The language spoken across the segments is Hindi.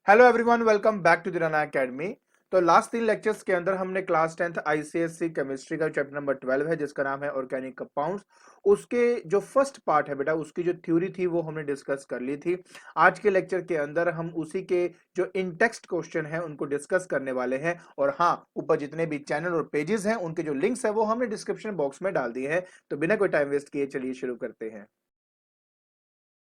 Hello everyone, welcome back to the Rana academy. तो लास्ट 3 लेक्चर्स के अंदर हमने क्लास 10th आईसीएससी केमिस्ट्री का चैप्टर नंबर 12 है जिसका नाम है ऑर्गेनिक कंपाउंड्स। उसके जो फर्स्ट पार्ट है बेटा, उसकी जो थ्योरी थी वो हमने डिस्कस कर ली थी। आज के लेक्चर के अंदर हम उसी के जो इन टेक्स्ट क्वेश्चन है उनको डिस्कस करने वाले हैं। और हाँ, ऊपर जितने भी चैनल और पेजेस हैं उनके जो लिंक्स है वो हमने डिस्क्रिप्शन बॉक्स में डाल दिए हैं। तो बिना कोई टाइम वेस्ट किए चलिए शुरू करते हैं।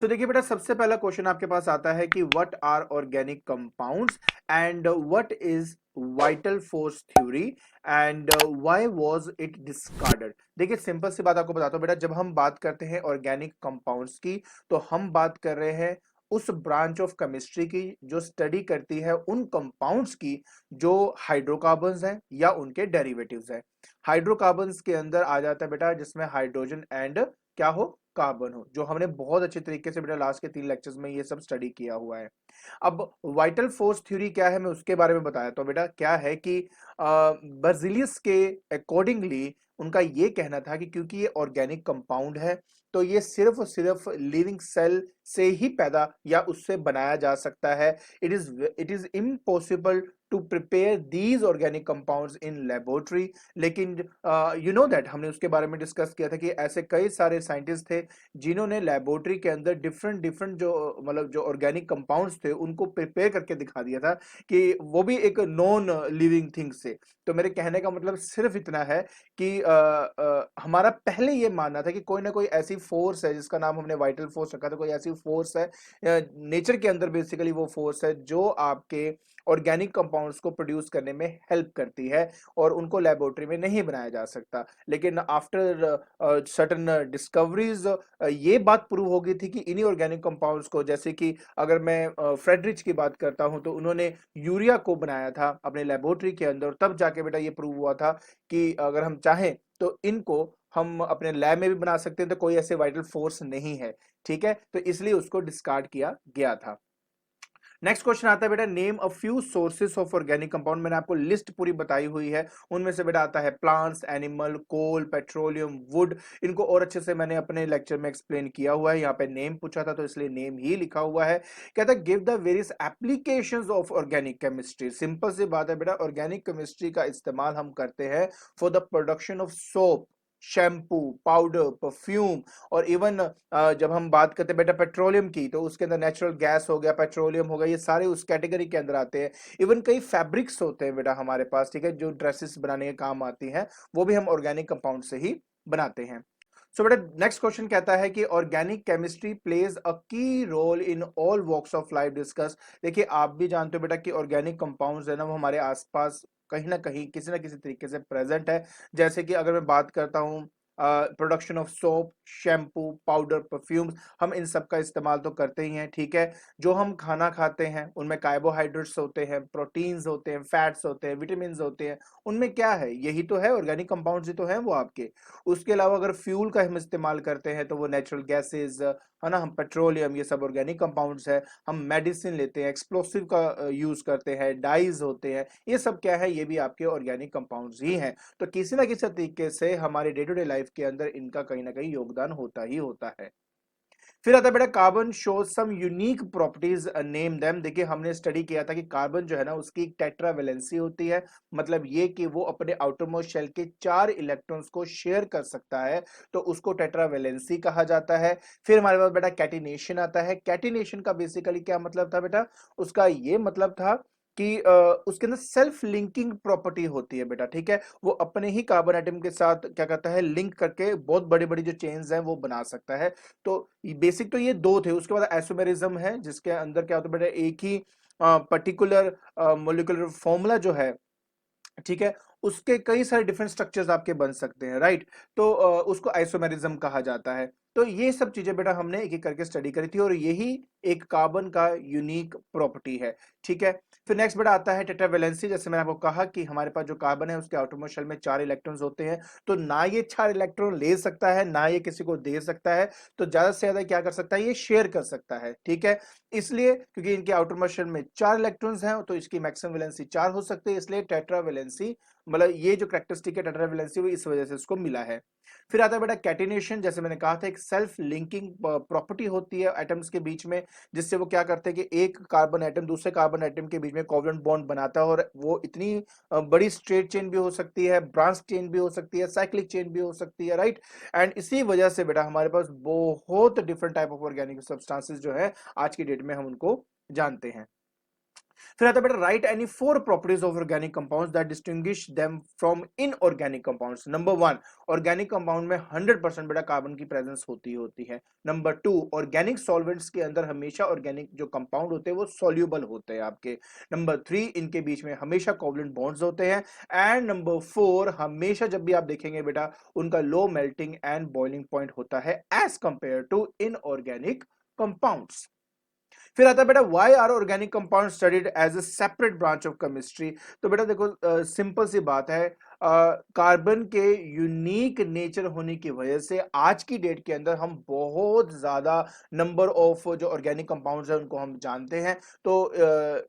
तो देखिए बेटा, सबसे पहला क्वेश्चन आपके पास आता है कि what are organic compounds and what is vital force theory and why was it discarded. देखिए, सिंपल सी बात आपको बताता हूं बेटा, जब हम बात करते हैं ऑर्गेनिक कंपाउंड्स की तो हम बात कर रहे हैं उस ब्रांच ऑफ केमिस्ट्री की जो स्टडी करती है उन कंपाउंड्स की जो हाइड्रोकार्बन्स हैं या उनके डेरिवेटिव्स हैं। हाइड्रोकार्बन्स के अंदर आ जाता है बेटा जिसमें हाइड्रोजन एंड क्या हो, कार्बन हो, जो हमने बहुत अच्छे तरीके से बेटा लास्ट के 3 लेक्चर्स में ये सब स्टडी किया हुआ है। अब वाइटल फोर्स थ्योरी क्या है मैं उसके बारे में बताया। तो बेटा क्या है कि बर्जिलियस के अकॉर्डिंगली उनका ये कहना था कि क्योंकि ये ऑर्गेनिक कंपाउंड है तो ये सिर्फ और सिर्फ लिविंग सेल से ही पैदा या उससे बनाया जा सकता है। It is impossible to prepare these organic compounds in laboratory. लेकिन यू नो दैट हमने उसके बारे में डिस्कस किया था कि ऐसे कई सारे साइंटिस्ट थे जिन्होंने लेबोरेटरी के अंदर डिफरेंट डिफरेंट जो मतलब जो ऑर्गेनिक कंपाउंड्स थे उनको प्रिपेयर करके दिखा दिया था कि वो भी एक नॉन लिविंग थिंग से। तो मेरे कहने का मतलब सिर्फ इतना है कि हमारा पहले ये मानना था कि कोई ना कोई ऐसी फोर्स है जिसका नाम हमने वाइटल फोर्स रखा था। कोई ऐसी फोर्स है नेचर के अंदर, बेसिकली वो फोर्स है जो आपके ऑर्गेनिक कंपाउंड्स को प्रोड्यूस करने में हेल्प करती है और उनको लेबोरेटरी में नहीं बनाया जा सकता। लेकिन आफ्टर सर्टन डिस्कवरीज ये बात प्रूव हो गई थी कि इन्हीं ऑर्गेनिक कंपाउंड्स को, जैसे कि अगर मैं फ्रेडरिच की बात करता हूं तो उन्होंने यूरिया को बनाया था अपने लेबोरेटरी के अंदर। तब जाके बेटा ये प्रूव हुआ था कि अगर हम चाहें तो इनको हम अपने लैब में भी बना सकते हैं, तो कोई ऐसे वाइटल फोर्स नहीं है। ठीक है, तो इसलिए उसको डिस्कार्ड किया गया था। नेक्स्ट क्वेश्चन आता है बेटा, name a few sources of organic compound. मैंने आपको लिस्ट पूरी बताई हुई है, उनमें से बेटा आता है plants, animal, coal, petroleum, wood. इनको और अच्छे से मैंने अपने लेक्चर में एक्सप्लेन किया हुआ है। यहाँ पे नेम पूछा था तो इसलिए नेम ही लिखा हुआ है। कहता है give the various applications of organic chemistry. Simple सी बात है बेटा, ऑर्गेनिक केमिस्ट्री का इस्तेमाल हम करते हैं for the production of soap, shampoo, powder, perfume. और इवन जब हम बात करते हैं बेटा पेट्रोलियम की तो उसके अंदर नेचुरल गैस हो गया, पेट्रोलियम हो गया, ये सारे उस कैटेगरी के अंदर आते हैं। इवन कई फैब्रिक्स होते हैं बेटा हमारे पास, ठीक है, जो ड्रेसेस बनाने के काम आती हैं, वो भी हम ऑर्गेनिक कंपाउंड से ही बनाते हैं। सो बेटा नेक्स्ट क्वेश्चन कहता है कि organic chemistry plays a key role in all walks of life discuss. देखिए, आप भी जानते हो बेटा कि ऑर्गेनिक कंपाउंड्स है ना वो हमारे आसपास कहीं ना कहीं किसी ना किसी तरीके से प्रेजेंट है। जैसे कि अगर मैं बात करता हूँ production of soap, shampoo, powder, perfumes, हम इन सब का इस्तेमाल तो करते ही हैं। ठीक है, जो हम खाना खाते हैं उनमें कार्बोहाइड्रेट्स होते हैं, प्रोटीन्स होते हैं, फैट्स होते हैं, विटामिन होते हैं। उनमें क्या है, यही तो है, ऑर्गेनिक कंपाउंड्स ही तो हैं वो आपके। उसके अलावा अगर फ्यूल का हम इस्तेमाल करते हैं तो वो नेचुरल गैसेस है ना, हम पेट्रोलियम, ये सब ऑर्गेनिक कंपाउंड्स है। हम मेडिसिन लेते हैं, एक्सप्लोसिव का यूज करते हैं, डाइज होते हैं, ये सब क्या है, ये भी आपके ऑर्गेनिक कंपाउंड्स ही हैं। तो किसी ना किसी तरीके से हमारे डे टू डे लाइफ के अंदर इनका कहीं ना कहीं योगदान होता ही होता है। फिर आता है बेटा carbon shows some unique properties, name them. देखिए, हमने स्टडी किया था कि कार्बन जो है ना उसकी एक टेट्रावेलेंसी होती है। मतलब ये कि वो अपने आउटरमोस्ट शेल के 4 इलेक्ट्रॉन्स को शेयर कर सकता है, तो उसको टेट्रावेलेंसी कहा जाता है। फिर हमारे पास बेटा कैटिनेशन आता है। कैटिनेशन का बेसिकली क्या मतलब था बेटा, उसका ये मतलब था कि उसके अंदर सेल्फ लिंकिंग प्रॉपर्टी होती है बेटा। ठीक है, वो अपने ही कार्बन एटम के साथ क्या करता है, लिंक करके बहुत बड़ी बड़ी जो चेन्स हैं वो बना सकता है। तो बेसिक तो ये दो थे। उसके बाद आइसोमेरिज्म है जिसके अंदर क्या होता है बेटा, एक ही पर्टिकुलर मोलिकुलर फॉर्मूला जो है, ठीक है, उसके कई सारे डिफरेंट स्ट्रक्चर्स आपके बन सकते हैं, राइट। तो उसको आइसोमेरिज्म कहा जाता है। तो ये सब चीजें बेटा हमने एक एक करके स्टडी करी थी और यही एक कार्बन का यूनिक प्रॉपर्टी है। ठीक है, फिर नेक्स्ट बेटा आता है टेट्रावेलेंसी। जैसे मैंने आपको कहा कि हमारे पास जो कार्बन है उसके आउटरमोस्ट शेल में 4 इलेक्ट्रॉन्स होते हैं। तो ना ये 4 इलेक्ट्रॉन ले सकता है ना ये किसी को दे सकता है, तो ज्यादा से ज्यादा क्या कर सकता है, ये शेयर कर सकता है। ठीक है, इसलिए क्योंकि इनके आउटरमोस्ट शेल में 4 इलेक्ट्रॉन्स हैं तो इसकी मैक्सिमम वैलेंसी 4 हो सकती है, इसलिए टेट्रावेलेंसी मतलब ये जो कैरेक्टरिस्टिक है टेट्रावैलेंसी वो इस वजह से उसको मिला है। फिर आता है बेटा कैटिनेशन, जैसे मैंने कहा था एक सेल्फ लिंकिंग प्रॉपर्टी होती है एटम्स के बीच में, जिससे वो क्या करते हैं कि एक कार्बन एटम दूसरे कार्बन एटम के बीच में कोवलेंट बॉन्ड बनाता है, और वो इतनी बड़ी स्ट्रेट चेन भी हो सकती है, ब्रांच चेन भी हो सकती है, साइक्लिक चेन भी हो सकती है, राइट। एंड इसी वजह से बेटा हमारे पास बहुत different type of organic substances जो है आज की डेट में हम उनको जानते हैं। फिर आता है बेटा right any four properties of organic compounds that distinguish them from inorganic compounds. Number one, organic compound में 100% बेटा कार्बन की प्रेजेंस होती है। नंबर टू, ऑर्गेनिक सॉल्वेंट्स के अंदर हमेशा ऑर्गेनिक जो कंपाउंड होते हैं वो सॉल्यूबल होते हैं आपके। नंबर थ्री, इनके बीच में हमेशा कोवलेंट बॉन्ड्स होते हैं। एंड नंबर फोर, हमेशा जब भी आप देखेंगे बेटा उनका low melting and boiling point होता है as compared to inorganic compounds. फिर आता है बेटा why are organic compound studied as a separate branch of chemistry. तो बेटा देखो सिंपल सी बात है, कार्बन के यूनिक नेचर होने की वजह से आज की डेट के अंदर हम बहुत ज्यादा नंबर ऑफ जो ऑर्गेनिक कंपाउंड्स है उनको हम जानते हैं। तो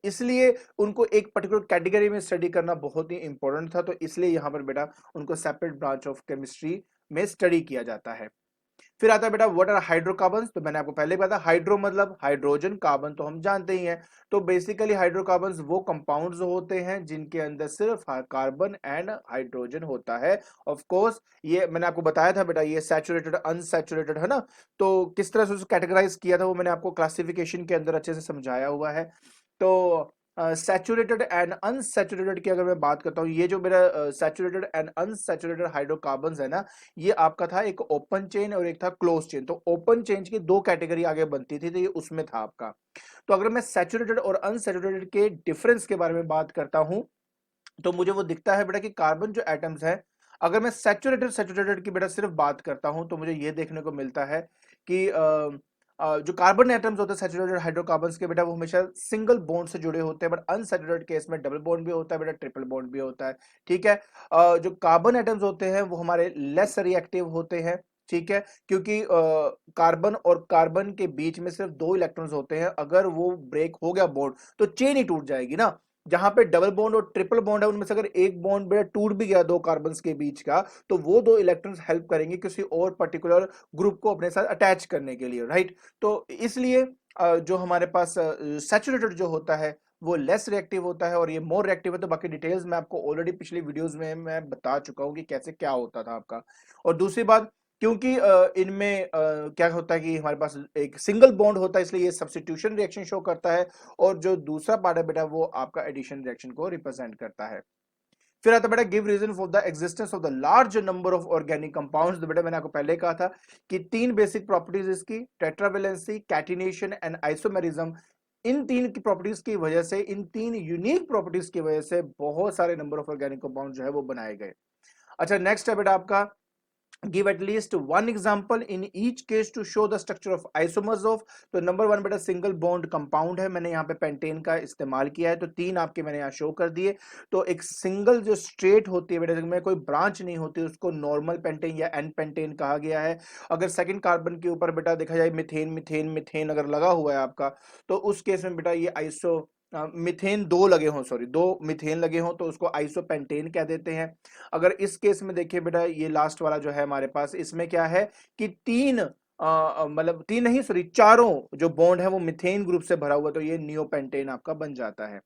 इसलिए उनको एक पर्टिकुलर कैटेगरी में स्टडी करना बहुत ही इंपॉर्टेंट था, तो इसलिए यहां पर बेटा उनको सेपरेट ब्रांच ऑफ केमिस्ट्री में स्टडी किया जाता है। फिर आता है बेटा व्हाट आर हाइड्रोकार्बन्स। तो मैंने आपको पहले बताया हाइड्रो मतलब हाइड्रोजन, कार्बन तो हम जानते ही हैं। तो बेसिकली हाइड्रोकार्बन्स वो कंपाउंड्स होते हैं जिनके अंदर सिर्फ कार्बन एंड हाइड्रोजन होता है। ऑफ कोर्स ये मैंने आपको बताया था बेटा, ये सैचुरेटेड अनसैचुरेटेड है ना, तो किस तरह से उसको कैटेगराइज किया था वो मैंने आपको क्लासिफिकेशन के अंदर अच्छे से समझाया हुआ है। तो सैचुरेटेड एंड अनसैचुरेटेड की अगर मैं बात करता हूँ, ये जो मेरा सैचुरेटेड एंड अनसैचुरेटेड हाइड्रोकार्बन्स है ना, ये आपका था एक ओपन चेन और एक था क्लोज चेन। तो ओपन चेन की दो कैटेगरी आगे बनती थी, तो ये उसमें था आपका। तो अगर मैं सैचुरेटेड और अनसैचुरेटेड के डिफरेंस के बारे में बात करता हूं, तो मुझे वो दिखता है बेटा कि कार्बन जो एटम्स है, अगर मैं सैचुरेटेड सैचुरेटेड की बेटा सिर्फ बात करता हूं तो मुझे ये देखने को मिलता है कि जो कार्बन एटम्स होते हैं सैचुरेटेड हाइड्रोकार्बन्स के बेटा वो हमेशा सिंगल बॉन्ड से जुड़े होते हैं, बट अनसैचुरेटेड केस में डबल बॉन्ड भी होता है बेटा, ट्रिपल बॉन्ड भी होता है। ठीक है। जो कार्बन एटम्स होते हैं वो हमारे लेस रिएक्टिव होते हैं। ठीक है, क्योंकि कार्बन और कार्बन के बीच में सिर्फ दो इलेक्ट्रॉन्स होते हैं, अगर वो ब्रेक हो गया बॉन्ड तो चेन ही टूट जाएगी ना। जहां पे डबल बॉन्ड और ट्रिपल बॉन्ड है उनमें से अगर एक बॉन्ड बेटा टूट भी गया दो कार्बन्स के बीच का, तो वो दो इलेक्ट्रॉन्स हेल्प करेंगे किसी और पर्टिकुलर ग्रुप को अपने साथ अटैच करने के लिए, राइट। तो इसलिए जो हमारे पास सैचुरेटेड जो होता है वो लेस रिएक्टिव होता है और ये मोर रिएक्टिव है। तो बाकी डिटेल्स मैं आपको ऑलरेडी पिछली वीडियोस में मैं बता चुका हूं कि कैसे क्या होता था आपका। और दूसरी बात, क्योंकि इनमें क्या होता है कि हमारे पास एक सिंगल बॉन्ड होता है, इसलिए ये सब्स्टिट्यूशन रिएक्शन शो करता है, और जो दूसरा पार्ट है बेटा वो आपका एडिशन रिएक्शन को रिप्रेजेंट करता है। फिर आता बेटा give reason for the existence of the large number of organic compounds. तो बेटा मैंने आपको पहले कहा था कि तीन बेसिक प्रॉपर्टीज इसकी, टेट्रावेलेंसी, कैटिनेशन एंड आइसोमेरिज्म। इन तीन की प्रॉपर्टीज की वजह से, इन तीन यूनिक प्रॉपर्टीज की वजह से बहुत सारे नंबर ऑफ ऑर्गेनिक कंपाउंड जो है वो बनाए गए। अच्छा नेक्स्ट है बेटा आपका give at least one example in each case to show the structure of isomers of। तो नंबर वन बेटा सिंगल बॉन्ड कंपाउंड है, मैंने यहाँ पे पेंटेन का इस्तेमाल किया है, तो तीन आपके मैंने यहाँ शो कर दिए। तो एक सिंगल जो स्ट्रेट होती है बेटा जिसमें कोई ब्रांच नहीं होती उसको नॉर्मल पेंटेन या एन पेंटेन कहा गया है। अगर सेकंड कार्बन के ऊपर बेटा देखा जाए मिथेन मिथेन मिथेन अगर लगा हुआ है आपका, तो उस केस में बेटा ये आइसो मिथेन दो लगे हों, सॉरी दो मिथेन लगे हों तो उसको आइसोपेंटेन कह देते हैं। अगर इस केस में देखिए बेटा ये लास्ट वाला जो है हमारे पास, इसमें क्या है कि तीन मतलब तीन नहीं सॉरी चारों जो बॉन्ड है वो मिथेन ग्रुप से भरा हुआ, तो ये नियोपेंटेन आपका बन जाता है।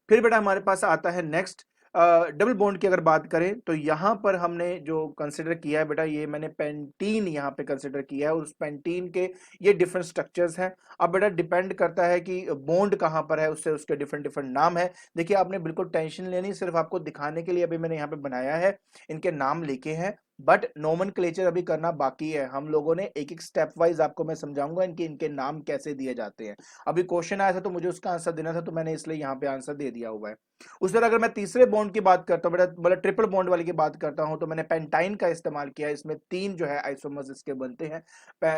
फिर बेटा हमारे पास आता है नेक्स्ट डबल बॉन्ड की अगर बात करें, तो यहां पर हमने जो कंसिडर किया है बेटा, ये मैंने पेंटीन यहां पे कंसिडर किया है, और उस पेंटीन के ये डिफरेंट स्ट्रक्चर्स हैं। अब बेटा डिपेंड करता है कि बॉन्ड कहां पर है, उससे उसके डिफरेंट डिफरेंट नाम है। देखिए आपने बिल्कुल टेंशन लेनी, सिर्फ आपको दिखाने के लिए अभी मैंने यहाँ पे बनाया है, इनके नाम लिखे हैं, बट नोमेनक्लेचर अभी करना बाकी है। हम लोगों ने एक एक स्टेप वाइज आपको मैं समझाऊंगा इनके इनके नाम कैसे दिए जाते हैं। अभी क्वेश्चन आया था तो मुझे उसका आंसर देना था, तो मैंने इसलिए यहाँ पे आंसर दे दिया हुआ है। उस तरह अगर मैं तीसरे बॉन्ड की बात करता हूँ बेटा, मतलब ट्रिपल बॉन्ड वाली की बात करता हूँ, तो मैंने पेंटाइन का इस्तेमाल किया है। इसमें तीन जो है आइसोमर्स इसके बनते हैं,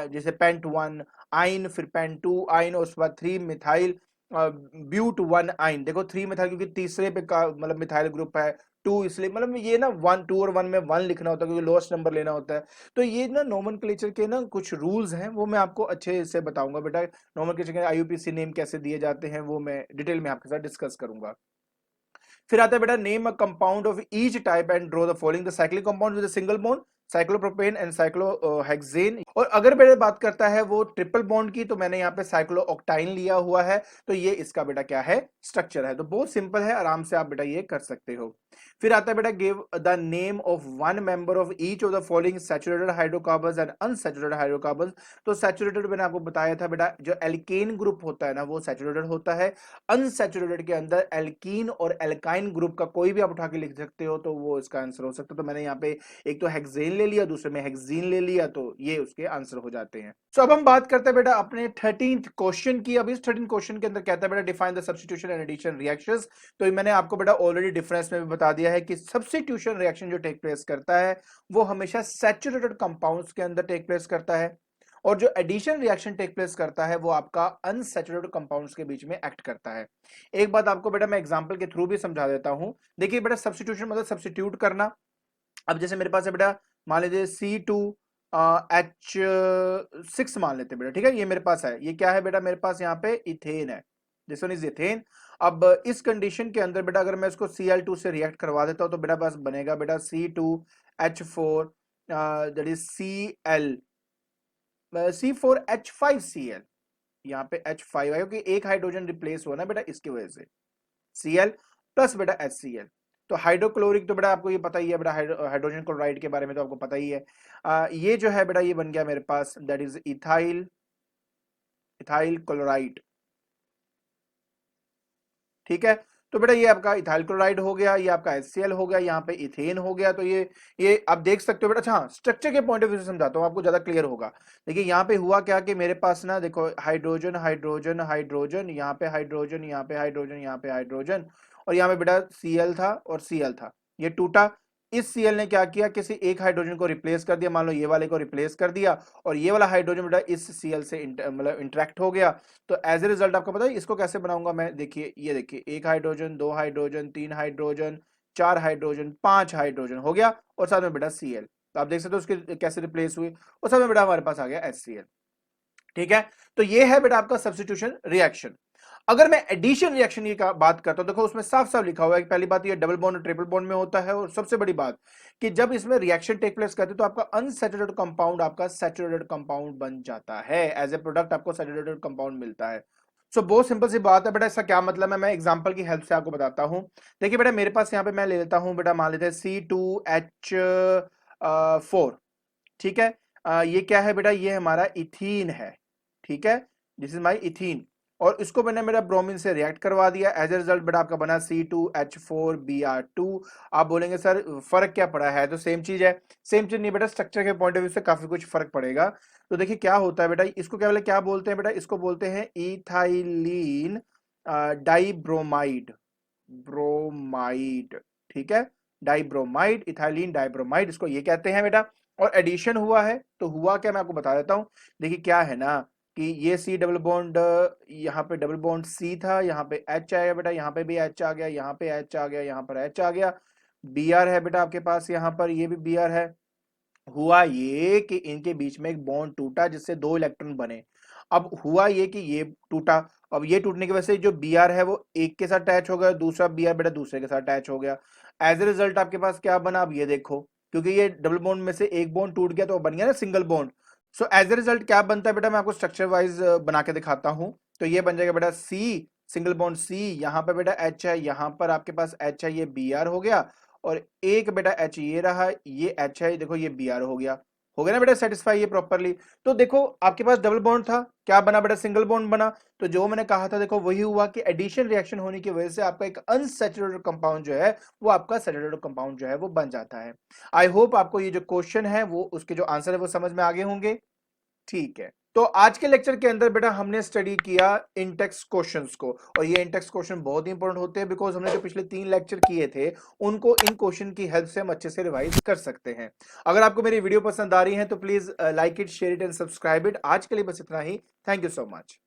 जैसे पेंट वन आइन, फिर पेंट टू आइन, और उसके बाद थ्री मिथाइल ब्यूट वन आइन। देखो थ्री मिथाइल क्योंकि तीसरे पे का मतलब मिथाइल ग्रुप है, टू इसलिए मतलब ये ना वन टू और वन में वन लिखना होता है क्योंकि लोएस्ट नंबर लेना होता है। तो ये ना नोमेनक्लेचर के ना कुछ रूल्स हैं, वो मैं आपको अच्छे से बताऊंगा बेटा। नोमेनक्लेचर के आईयूपीएसी नेम कैसे दिए जाते हैं वो मैं डिटेल में आपके साथ डिस्कस करूंगा। फिर आता है बेटा name a compound of each type and draw the following the cyclic compound with a single bond, cyclopropane and cyclohexane. और अगर बेटा बात करता है वो ट्रिपल बॉन्ड की, तो मैंने यहाँ पे साइक्लोऑक्टाइन लिया हुआ है, तो ये इसका बेटा क्या है, स्ट्रक्चर है। तो बहुत सिंपल है, आराम से आप बेटा ये कर सकते हो। फिर आता है बेटा give the name of one member of each of the following saturated hydrocarbons and unsaturated hydrocarbons. तो सैचुरेटेड मैंने आपको बताया था बेटा, जो एल्केन ग्रुप होता है ना वो सैचुरेटेड होता है। अनसैचुरेटेड के अंदर एल्कीन और एल्काइन ग्रुप का कोई भी आप उठा के लिख सकते हो, तो वो इसका आंसर हो सकता है। तो मैंने यहाँ पे एक तो हेक्सेन ले लिया, दूसरे में हेक्सीन ले लिया, तो ये उसके आंसर हो जाते हैं। सो अब हम बात करते हैं बेटा अपने 13th क्वेश्चन की। अब इस 13th क्वेश्चन के अंदर कहता है बेटा define the substitution and addition reactions. तो मैंने आपको बेटा ऑलरेडी डिफरेंस में भी बता दिया है कि सब्स्टिट्यूशन रिएक्शन जो टेक प्लेस करता है वो हमेशा सैचुरेटेड कंपाउंड्स के अंदर टेक प्लेस करता है, और जो एडिशन रिएक्शन टेक प्लेस करता है वो आपका अनसैचुरेटेड कंपाउंड्स के बीच में एक्ट करता है। एक बात आपको बेटा मैं एग्जांपल के थ्रू भी समझा देता हूं। देखिए बेटा सब्स्टिट्यूशन मतलब सब्स्टिट्यूट करना। अब जैसे मेरे पास है बेटा, मान लीजिए C2H6 मान लेते हैं बेटा, ठीक है, ये मेरे पास है। ये क्या है बेटा, मेरे पास यहाँ पे इथेन है, दिस वन इज इथेन। अब इस कंडीशन के अंदर बेटा अगर मैं इसको Cl2 से रिएक्ट करवा देता हूं तो बेटा बस बनेगा बेटा C2H4 दैट इज C4H5Cl। यहाँ पे H5 है क्योंकि एक हाइड्रोजन रिप्लेस हुआ ना बेटा, इसकी वजह से Cl प्लस बेटा HCl। तो हाइड्रोक्लोरिक तो बेटा आपको ये पता ही है बेटा, हाइड्रोजन क्लोराइड के बारे में तो आपको पता ही है। ये जो है बेटा ये बन गया मेरे पास दैट इज इथाइल क्लोराइड, ठीक है। तो बेटा ये आपका इथाइल क्लोराइड हो गया, ये आपका HCl हो गया, यहाँ पे इथेन हो गया। तो ये आप देख सकते हो बेटा। अच्छा स्ट्रक्चर के पॉइंट ऑफ व्यू से समझाता हूँ, आपको ज्यादा क्लियर होगा। देखिए यहाँ पे हुआ क्या कि मेरे पास ना देखो हाइड्रोजन हाइड्रोजन हाइड्रोजन, यहाँ पे हाइड्रोजन, यहाँ पे हाइड्रोजन, यहाँ पे हाइड्रोजन, और यहाँ पे बेटा Cl था और Cl था, ये टूटा। इस Cl ने क्या किया, किसी एक हाइड्रोजन को रिप्लेस कर दिया, मान लो ये वाले को रिप्लेस कर दिया, और ये वाला हाइड्रोजन बेटा इस Cl से मतलब इंटरेक्ट हो गया। तो एज ए रिजल्ट आपको पता है इसको कैसे बनाऊंगा मैं, देखिए ये देखिए, एक हाइड्रोजन, दो हाइड्रोजन, तीन हाइड्रोजन, चार हाइड्रोजन, पांच हाइड्रोजन हो गया, और साथ में बेटा Cl। तो आप देख सकते हो उसके कैसे रिप्लेस हुई, और साथ में बेटा हमारे पास आ गया HCl, ठीक है। तो ये है बेटा आपका सब्स्टिट्यूशन रिएक्शन। अगर मैं एडिशन रिएक्शन की बात करता हूं, देखो उसमें साफ साफ लिखा हुआ है कि पहली बात ये डबल बॉन्ड और ट्रिपल बॉन्ड में होता है, और सबसे बड़ी बात कि जब इसमें रिएक्शन टेक प्लेस करते हैं तो आपका अनसैचुरेटेड कंपाउंड आपका सैचुरेटेड कंपाउंड बन जाता है, एज ए प्रोडक्ट आपको सैचुरेटेड कंपाउंड मिलता है। सो बहुत सिंपल सी बात है बेटा, इसका क्या मतलब है मैं एग्जांपल की हेल्प से आपको बताता हूं। देखिए बेटा मेरे पास यहाँ पे मैं ले लेता हूं बेटा, मान लेते हैं C2H4, ठीक है। ये क्या है बेटा, ये हमारा इथीन है, ठीक है, दिस इज माई इथीन। और इसको मैंने मेरा ब्रोमीन से रिएक्ट करवा दिया, एज ए रिजल्ट बेटा आपका बना C2H4Br2। आप बोलेंगे सर फर्क क्या पड़ा है, तो सेम चीज है। सेम चीज नहीं बेटा, स्ट्रक्चर के पॉइंट ऑफ व्यू से काफी कुछ फर्क पड़ेगा। तो देखिए क्या होता है बेटा, इसको क्या बोलते हैं बेटा, इसको बोलते हैं इथाइलीन डाइब्रोमाइड, ब्रोमाइड, ठीक है, डाइब्रोमाइड, इथाइलीन डाइब्रोमाइड, इसको ये कहते हैं बेटा। और एडिशन हुआ है, तो हुआ क्या मैं आपको बता देता हूं। देखिए क्या है ना कि ये C डबल बॉन्ड, यहाँ पे डबल बॉन्ड C था, यहाँ पे H आया बेटा, यहाँ पे भी H आ गया, यहाँ पे H आ गया, यहाँ पर H आ गया। Br है बेटा आपके पास, यहाँ पर ये भी Br है। हुआ ये कि इनके बीच में एक बॉन्ड टूटा जिससे दो इलेक्ट्रॉन बने। अब हुआ ये कि ये टूटा, अब ये टूटने की वजह से जो Br है वो एक के साथ अटैच हो गया, दूसरा Br बेटा दूसरे के साथ अटैच हो गया। एज ए रिजल्ट आपके पास क्या बना, अब ये देखो, क्योंकि ये डबल बॉन्ड में से एक बॉन्ड टूट गया तो बन गया ना single bond. So as a result क्या बनता है बेटा, मैं आपको स्ट्रक्चर वाइज बना के दिखाता हूं। तो ये बन जाएगा बेटा C, सिंगल बॉन्ड C, यहाँ पे बेटा H है, यहाँ पर आपके पास H है, ये Br हो गया, और एक बेटा H ये रहा, ये H है, देखो ये Br हो गया ना बेटा सेटिस्फाई ये प्रॉपरली। तो देखो आपके पास डबल बॉन्ड था, क्या बना बेटा, सिंगल बॉन्ड बना। तो जो मैंने कहा था देखो वही हुआ कि एडिशन रिएक्शन होने की वजह से आपका एक अनसैचुरेटेड कंपाउंड जो है वो आपका सैचुरेटेड कंपाउंड जो है वो बन जाता है। आई होप आपको ये जो क्वेश्चन है वो उसके जो आंसर है वो समझ में आ गए होंगे, ठीक है। तो आज के लेक्चर के अंदर बेटा हमने स्टडी किया इनटेक्स्ट क्वेश्चंस को, और ये इनटेक्स्ट क्वेश्चन बहुत इंपॉर्टेंट होते हैं बिकॉज हमने जो पिछले 3 लेक्चर किए थे उनको इन क्वेश्चन की हेल्प से हम अच्छे से रिवाइज कर सकते हैं। अगर आपको मेरी वीडियो पसंद आ रही है तो please like it, share it and subscribe it. आज के लिए बस इतना ही, थैंक यू सो मच।